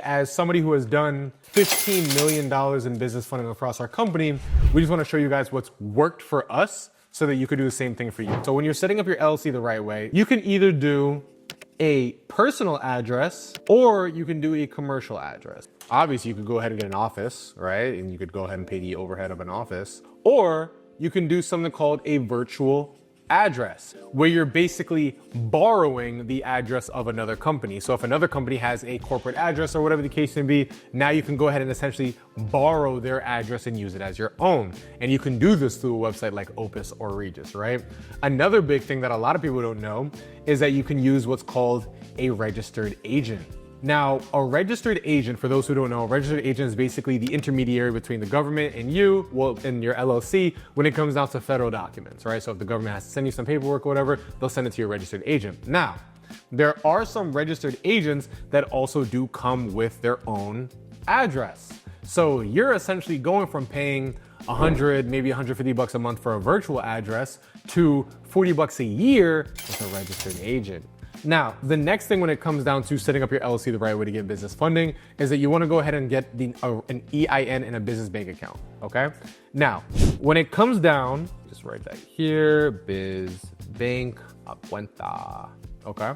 As somebody who has done $15 million in business funding across our company, we just want to show you guys what's worked for us so that you could do the same thing for you. So when you're setting up your LLC the right way, you can either do a personal address or you can do a commercial address. Obviously, you could go ahead and get an office, right? And you could go ahead and pay the overhead of an office. Or you can do something called a virtual address, where you're basically borrowing the address of another company. So if another company has a corporate address or whatever the case may be, now you can go ahead and essentially borrow their address and use it as your own. And you can do this through a website like Opus or Regis, right? Another big thing that a lot of people don't know is that you can use what's called a registered agent. Now, a registered agent, for those who don't know, a registered agent is basically the intermediary between the government and you, well, and your LLC, when it comes down to federal documents, right? So if the government has to send you some paperwork or whatever, they'll send it to your registered agent. Now, there are some registered agents that also do come with their own address. So you're essentially going from paying 100, maybe 150 bucks a month for a virtual address to 40 bucks a year with a registered agent. Now, the next thing when it comes down to setting up your LLC the right way to get business funding is that you want to go ahead and get an EIN and a business bank account, okay? Now, when it comes down, just write that here, biz bank cuenta, okay?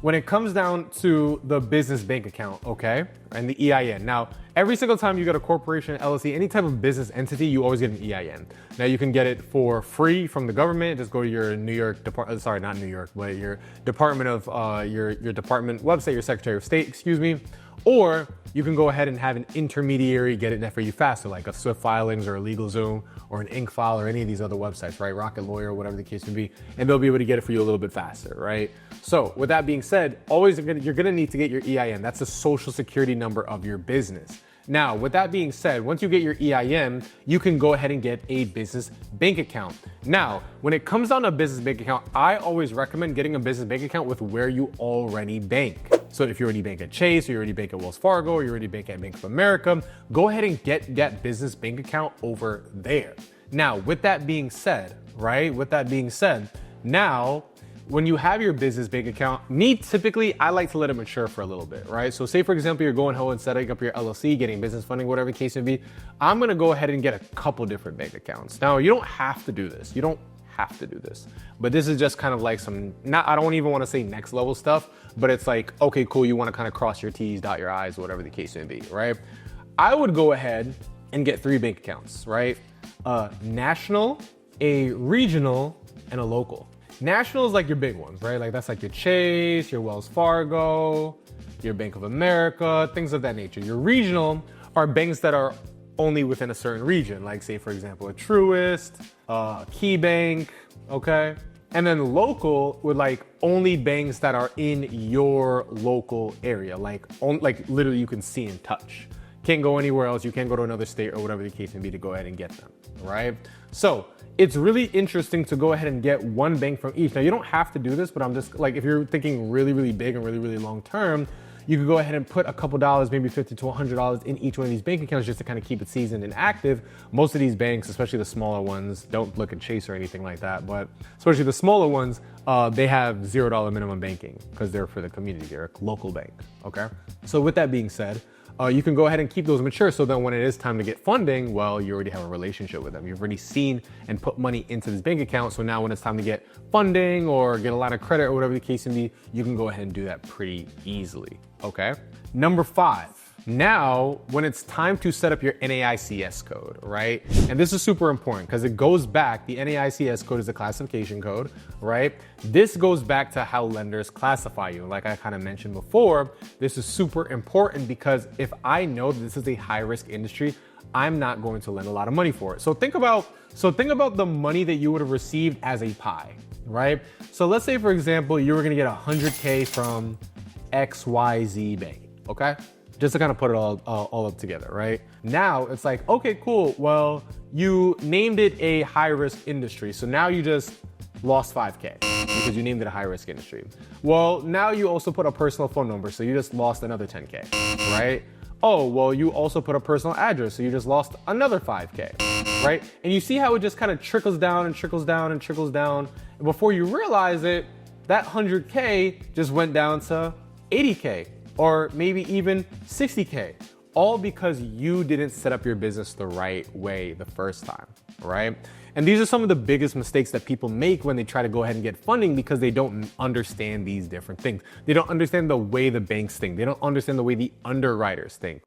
When it comes down to the business bank account, okay, and the EIN. Now, every single time you get a corporation, LLC, any type of business entity, you always get an EIN. Now, you can get it for free from the government. Just go to your New York department, sorry, not New York, but your department of, your department website, your Secretary of State, excuse me. Or you can go ahead and have an intermediary get it for you faster, like a Swift Filings or a LegalZoom or an Inkfile or any of these other websites, right? Rocket Lawyer, whatever the case may be, and they'll be able to get it for you a little bit faster, right? So with that being said, always you're gonna need to get your EIN. That's the social security number of your business. Now, with that being said, once you get your EIN, you can go ahead and get a business bank account. Now, when it comes down to a business bank account, I always recommend getting a business bank account with where you already bank. So if you already bank at Chase, or you already bank at Wells Fargo, or you already bank at Bank of America, go ahead and get that business bank account over there. Now, with that being said, right? With that being said, now, when you have your business bank account, typically, I like to let it mature for a little bit, right? So say, for example, you're going home and setting up your LLC, getting business funding, whatever the case may be. I'm gonna go ahead and get a couple different bank accounts. Now, you don't have to do this. You don't have to do this. But this is just kind of like I don't even wanna say next level stuff, but it's like, okay, cool, you wanna kind of cross your T's, dot your I's, whatever the case may be, right? I would go ahead and get 3 bank accounts, right? A national, a regional, and a local. National is like your big ones, right? Like that's like your Chase, your Wells Fargo, your Bank of America, things of that nature. Your regional are banks that are only within a certain region, like say, for example, a Truist, Key Bank, okay? And then local would like only banks that are in your local area, like literally you can see and touch. Can't go anywhere else. You can't go to another state or whatever the case may be to go ahead and get them, right? So it's really interesting to go ahead and get one bank from each. Now, you don't have to do this, but I'm just like, if you're thinking really, really big and really, really long term, you could go ahead and put a couple dollars, maybe $50 to $100 in each one of these bank accounts just to kind of keep it seasoned and active. Most of these banks, especially the smaller ones, don't look at Chase or anything like that, but especially the smaller ones, they have $0 minimum banking because they're for the community. They're a local bank, okay? So with that being said, you can go ahead and keep those mature so that when it is time to get funding, well, you already have a relationship with them. You've already seen and put money into this bank account. So now when it's time to get funding or get a line of credit or whatever the case may be, you can go ahead and do that pretty easily, okay? Number 5. Now, when it's time to set up your NAICS code, right? And this is super important because it goes back, the NAICS code is the classification code, right? This goes back to how lenders classify you. Like I kind of mentioned before, this is super important because if I know that this is a high risk industry, I'm not going to lend a lot of money for it. So think about the money that you would have received as a pie, right? So let's say, for example, you were gonna get 100K from XYZ Bank, okay? Just to kind of put it all up together, right? Now it's like, okay, cool. Well, you named it a high risk industry. So now you just lost 5K because you named it a high risk industry. Well, now you also put a personal phone number. So you just lost another 10K, right? Oh, well, you also put a personal address. So you just lost another 5K, right? And you see how it just kind of trickles down and trickles down and trickles down. And before you realize it, that 100K just went down to 80K. or maybe even 60K, all because you didn't set up your business the right way the first time, right? And these are some of the biggest mistakes that people make when they try to go ahead and get funding, because they don't understand these different things. They don't understand the way the banks think. They don't understand the way the underwriters think.